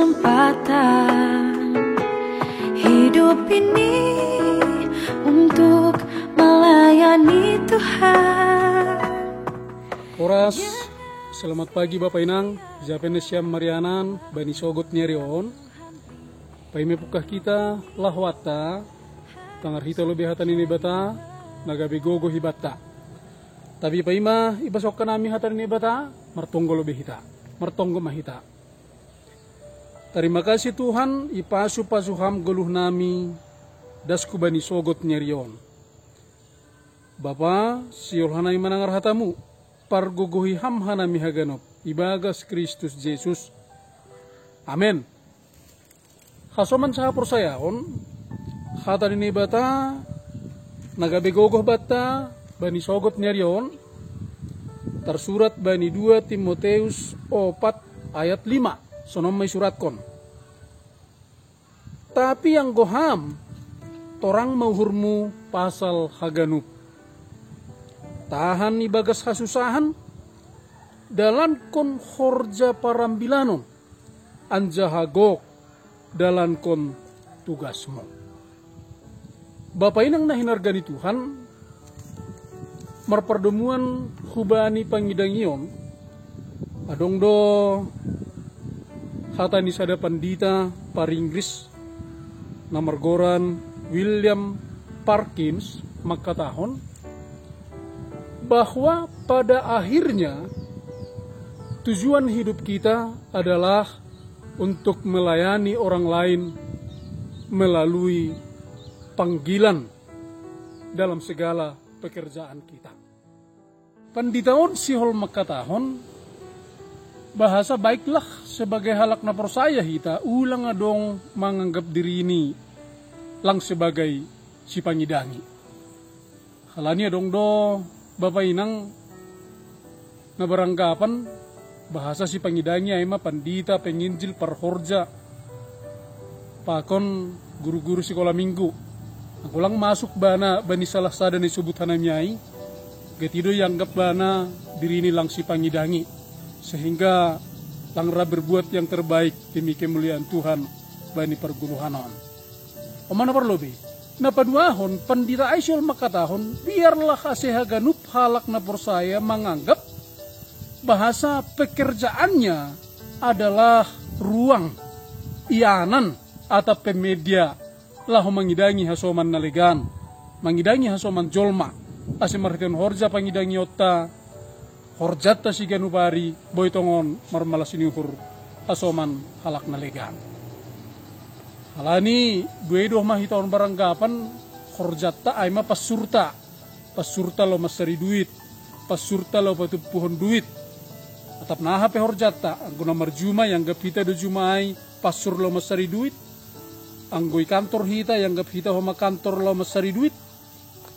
kesempatan hidup ini untuk melayani Tuhan. Oras, selamat pagi Bapak Inang, Japene Syam Marianan, Bani Sogot Nyerion. Paime pukah kita lahwata, tangar hita lebih hatan ini bata, nagabe gogo hibata. Tapi paima ibasok kanami hatan ini bata, martonggo lebih hita, martonggo mahita. Terima kasih Tuhan, ipasu-pasuham geluh nami, dasku Bani Sogot Nyerion. Bapa, siol hanai manangar hatamu, pargogohi ham hanami haganop, ibagas Kristus Yesus. Amin. Hasoman sa porsayaon, hatan ini bata, nagabe gogoh bata, Bani Sogot Nyerion, tersurat Bani 2 Timoteus 4 ayat 5, sonom may suratkon. Tapi yang goham, torang mauhurmu pasal haganup. Tahan ibagas hasusahan, dalan kon horja parambilanon, anjahagok dalan kon tugasmu. Bapak inang nahinargani Tuhan, marperdemuan hubani pangidangion, adong do hatani sada pandita paringgris namargoran William Parkins makatahon bahwa pada akhirnya tujuan hidup kita adalah untuk melayani orang lain melalui panggilan dalam segala pekerjaan kita. Panditaon sihol makatahon bahasa baiklah sebagai halak na persaya hita ulang adong menganggap diri ini lang sebagai si pangidangi. Halani adong do Bapak Inang na baranggapan bahasa si pangidangi ay pandita penginjil parhorja pakon guru-guru sekolah minggu. Ang kulang masuk bana bani salah sada ni subutan namiyay, getido yang anggap bana diri ini lang si pangidangi, sehingga langra berbuat yang terbaik demi kemuliaan Tuhan bani perguruhanon. Omana parlobe, napaduahon pandita aisyol makatahon, biarlah asehaganup halak na persaya menganggap bahasa pekerjaannya adalah ruang, ianan atau pemedia lahu mangidangi hasoman nalegan, mangidangi hasoman jolma, ase mariten horja pangidangi otta, horjatta si ganubari, boitongon marmalas iniukur hasoman halak nalegan. Halani duedoh mahitaon baranggapan horjatta aima pasurta lo masari duit, pasurta lo patupuhon duit. Atap naha pe horjatta, angguna marjuma yang gapita do jumai pasur lo masari duit. Anggoy kantor hita yang gap hita homa kantor lo masari duit.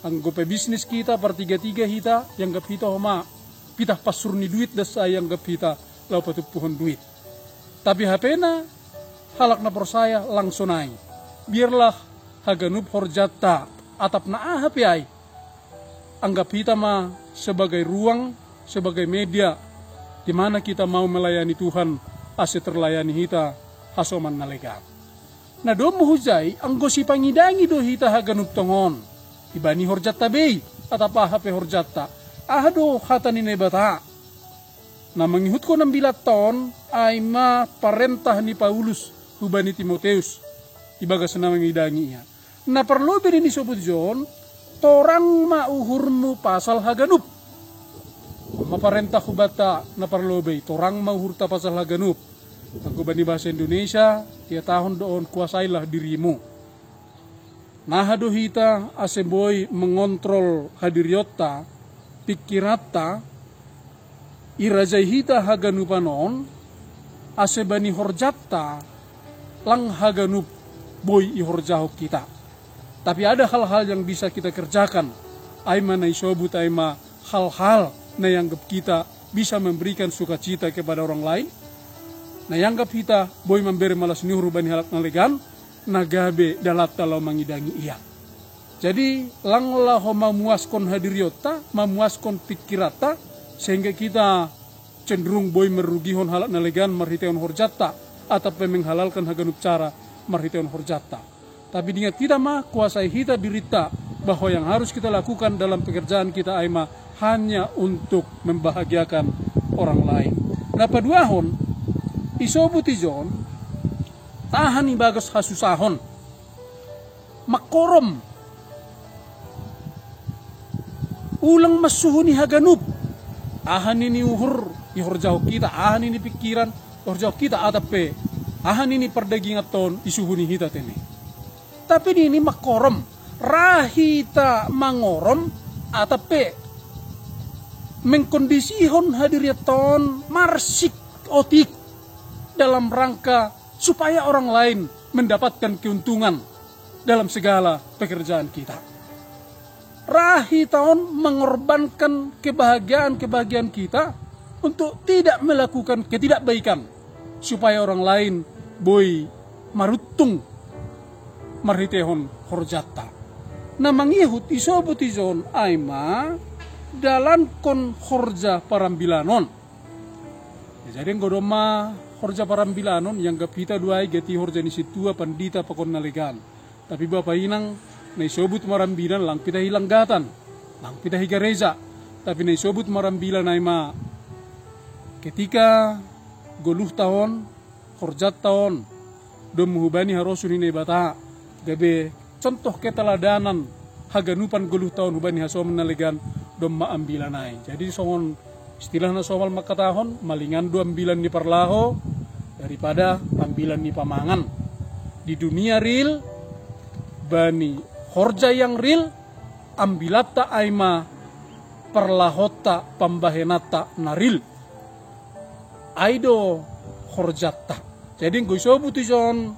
Anggo pe bisnis kita partiga-tiga hita yang gap hita homa pitah pasur ni duit dasa yang gap hita lo patupuhon duit. Tapi hapena halak na persaya langsonai. Biarlah haganub horjatta atap na hape ay. Anggap hita ma sebagai ruang, sebagai media di mana kita mau melayani Tuhan ase terlayani hita hasoman nalega. Na do muhujai anggo si pangidangi do hita haganub tongon ibani horjatta bei atapa hape horjatta ahado hatani nebata na mangihut ko ng bilaton ay ma parentah ni Paulus hubani Timoteus ibaga sa mangidangi iya na perlu beri ni sobut John torang mauhurmu pasal haganub maparentah hubata na perlu bei torang mauhurta pasal haganub. Aku bani bahasa Indonesia, tiap tahun doon kuasailah dirimu. Nah hita aseboy mengontrol hadiriota, pikirata, irajai hita haganupanon, asebani horjatta, lang haganup boy ihorjahok kita. Tapi ada hal-hal yang bisa kita kerjakan. Aima na isobut aima hal-hal na yanggap kita bisa memberikan sukacita kepada orang lain. Na yanggap hita boy memberi malas niuru bani halak nalegan nagabe dalat talau mangidangi iya. Jadi langlah memuaskan hadiriota, memuaskan pikirata sehingga kita cenderung boy merugihon halak nalegan marhiteon horjata atau menghalalkan haganup cara marhiteon horjatta. Tapi dia tidak mah kuasai hita dirita bahwa yang harus kita lakukan dalam pekerjaan kita aima hanya untuk membahagiakan orang lain. Nah paduahon isobuti John tahan ibagas hasusahon makorom ulang masuhuni haganup ahan ini uhur ihor jauh kita, ahan ini pikiran ihor jauh kita atape ahan ini perdagingaton isuhuni hita tene. Tapi ini makorom rahita mangorom atape mengkondisihon hadiriaton marsik otik dalam rangka supaya orang lain mendapatkan keuntungan dalam segala pekerjaan kita. Rahitaon mengorbankan kebahagiaan kita untuk tidak melakukan ketidakbaikan supaya orang lain boy marutung marhitehon horjatta. Namang Yehud isobutizon aima dalan kon horja parambilanon. Jadi godoma horja parambilanon yang gapita duai geti horja ni situa pandita pakon nalegan. Tapi bapak inang na isobut marambilan lang pita hilang gatan, lang pita higareza. Tapi na isobut marambilan aima ketika goluh tahun, horjat tahun, dom muhubani harosun ini bata, gabe contoh keteladanan haganupan goluh tahun hubani hasom nalegan dom maambilanai. Jadi songon istilahnya soal makatahon malingan 2 ambilan ni parlaho daripada ambilan ni pamangan. Di dunia real bani horja yang real ambilata aima perlahota pambahenata naril aido horjatta. Jadi gue sobution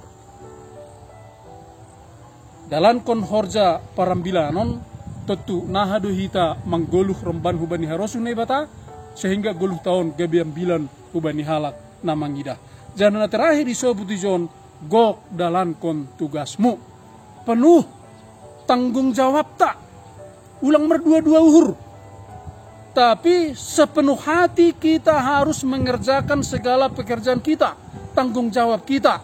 dalan kon horja parambilanon tentu nahadu hita manggoluh remban hubani harosun bata sehingga goluh tahun gabi ambilan hubani halak namangida. Jangan terakhir isobution gok dalan kon tugasmu penuh tanggung jawab tak ulang merdua-dua uhur. Tapi sepenuh hati kita harus mengerjakan segala pekerjaan kita, tanggung jawab kita.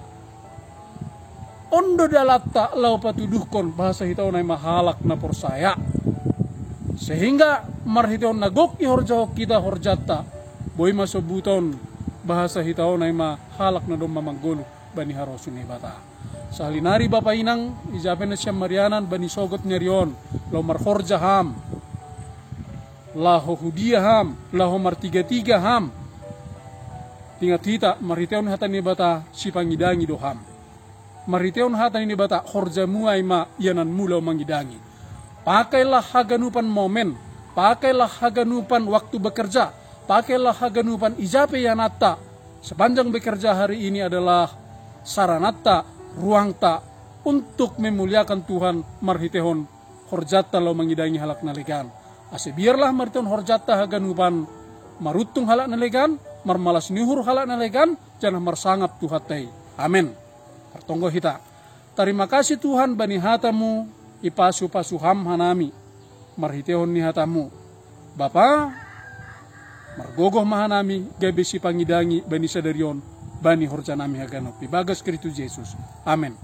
Ondo dalatta lau patuduhkon bahasa hitau na mahalak na porsaya. Sehingga marhitau nagok ihorjao kita horjata. Boy masobuton bahasa hitau na mahalak na dom mamanggolo bani harosun bata. Sahalinari Bapak Inang, ijapen na siyang marianan, bani sogot nyarion, lau marhorja ham, laho hudia ham, laho martiga-tiga ham, tingat hita, mariteon hata ni bata, si pangidangi do ham. Mariteon hata ni bata, horja muay ma, yanan mula mangidangi. Pakailah haganupan momen, pakailah haganupan waktu bekerja, pakailah haganupan ijape yanata, sepanjang bekerja hari ini adalah saranata, ruang tak untuk memuliakan Tuhan marhitehon horjata lo mengidangi halak nalegan. Ase biarlah marhitehon horjata haganupan marutung halak nalegan, marmalas nihur halak nalegan, jangan marsangap tuhatai. Amin. Pertonggo hita. Terima kasih Tuhan bani hatamu ipasu-pasu ham hanami marhitehon ni hatamu. Bapa margogoh mahanami gabe si pangidangi bani sadarion bani horjanami haganop. Bagas Kristus Yesus. Amin.